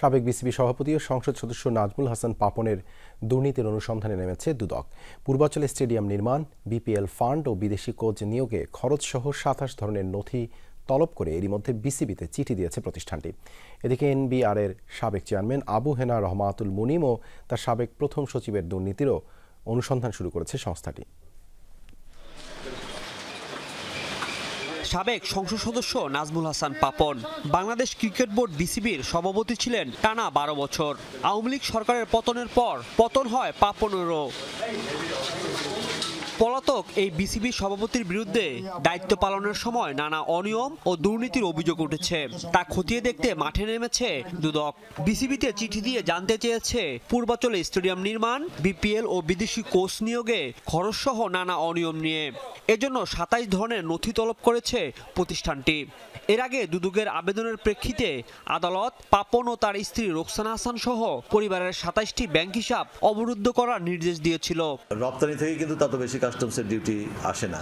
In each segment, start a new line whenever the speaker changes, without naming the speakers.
সাবেক বিসিবি সভাপতি ও সংসদ সদস্য নাজমুল হাসান পাপনের দুর্নীতির অনুসন্ধানে নেমেছে দুদক। পূর্বাঞ্চলে স্টেডিয়াম নির্মাণ, বিপিএল ফান্ড ও বিদেশি কোচ নিয়োগে খরচসহ ২৭ ধরনের নথি তলব করে এরই মধ্যে বিসিবিতে চিঠি দিয়েছে প্রতিষ্ঠানটি। এদিকে এনবিআরের সাবেক চেয়ারম্যান আবু হেনা রহমাতুল মুনিম ও তার সাবেক প্রথম সচিবের দুর্নীতিরও অনুসন্ধান শুরু করেছে সংস্থাটি।
সাবেক সংসদ সদস্য নাজমুল হাসান পাপন বাংলাদেশ ক্রিকেট বোর্ড বিসিবির সভাপতি ছিলেন টানা ১২ বছর। আওয়ামী লীগ সরকারের পতনের পর পতন হয় পাপনেরও। পলাতক এই বিসিবি সভাপতির বিরুদ্ধে দায়িত্ব পালনের সময় নানা অনিয়ম ও দুর্নীতির অভিযোগ উঠেছে। তা খতিয়ে দেখতে মাঠে নেমেছে দুদক। বিসিবিতে চিঠি দিয়ে জানতে চেয়েছে পূর্বাঞ্চলে স্টেডিয়াম নির্মাণ, বিপিএল ও বিদেশি কোচ নিয়োগে খরচসহ নানা অনিয়ম নিয়ে। এজন্য ২৭ ধরনের নথি তলব করেছে প্রতিষ্ঠানটি। এর আগে দুদকের আবেদনের প্রেক্ষিতে আদালত পাপন ও তার স্ত্রী রোকসানা হাসান সহ পরিবারের ২৭টি ব্যাংক হিসাব অবরুদ্ধ করার নির্দেশ দিয়েছিল।
রপ্তানি থেকে কিন্তু তত বেশি কাস্টমসের ডিউটি আসে না।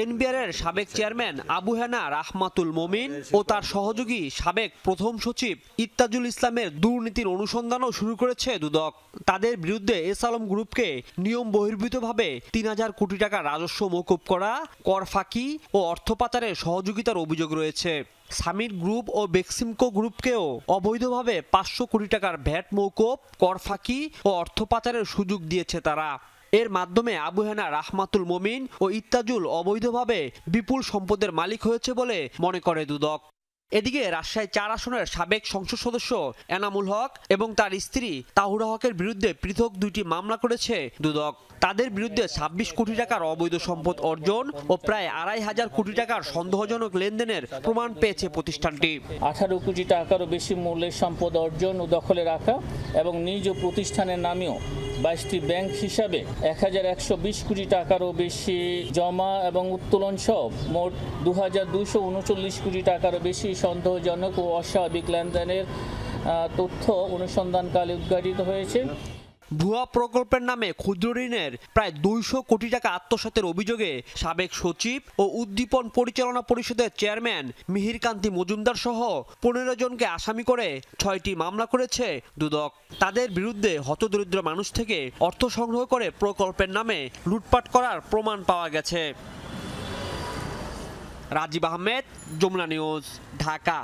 এনবিআরের সাবেক চেয়ারম্যান আবু হেনা রহমাতুল মুনিম ও তার সহযোগী সাবেক প্রথম সচিব ইত্তাজুল ইসলামের দুর্নীতির অনুসন্ধানও শুরু করেছে দুদক। তাদের বিরুদ্ধে এস আলম গ্রুপকে নিয়ম বহির্ভূতভাবে ৩,০০০ কোটি টাকা রাজস্ব মওকুফ করা, কর ফাঁকি ও অর্থ পাচারে সহযোগিতার অভিযোগ রয়েছে। সামিট গ্রুপ ও বেক্সিমকো গ্রুপকেও অবৈধভাবে ৫০০ কোটি টাকার ভ্যাট মওকুফ, কর ফাঁকি ও অর্থ পাচারের সুযোগ দিয়েছে তারা। এর মাধ্যমে আবু হেনা রহমাতুল মুনিম ও ইত্তাজুল অবৈধভাবে বিপুল সম্পদের মালিক হয়েছে বলে মনে করে দুদক। এদিকে রাজশাহী ৪ আসনের সাবেক সংসদ সদস্য এনামুল হক এবং তার স্ত্রী তাহুরা হকের বিরুদ্ধে পৃথক ২টি মামলা করেছে দুদক। তাদের বিরুদ্ধে ২৬ কোটি টাকার অবৈধ সম্পদ অর্জন ও প্রায় ২৫০০ কোটি টাকার সন্দেহজনক লেনদেনের প্রমাণ পেয়েছে প্রতিষ্ঠানটি।
১৮ কোটি টাকারও বেশি মূল্যের সম্পদ অর্জন ও দখলে রাখা এবং নিজ প্রতিষ্ঠানের নামেও ২২টি ব্যাংক হিসাবে ১১২০ কোটি টাকারও বেশি জমা এবং উত্তোলন সহ মোট ২২৩৯ কোটি টাকারও বেশি সন্দেহজনক ও অস্বাভাবিক লেনদেনের তথ্য অনুসন্ধানকালে উদ্ঘাটিত হয়েছে।
ভুয়া প্রকল্পের নামে ক্ষুদ্র ঋণের প্রায় ২০০ কোটি টাকা আত্মসাতের অভিযোগে সাবেক সচিব ও উদ্দীপন পরিচালনা পরিষদের চেয়ারম্যান মিহির কান্তি মজুমদার সহ ১৫ জনকে আসামি করে ৬টি মামলা করেছে দুদক। তাদের বিরুদ্ধে হতদরিদ্র মানুষ থেকে অর্থ সংগ্রহ করে প্রকল্পের নামে লুটপাট করার প্রমাণ পাওয়া গেছে। রাজীব আহমেদ, যমুনা নিউজ, ঢাকা।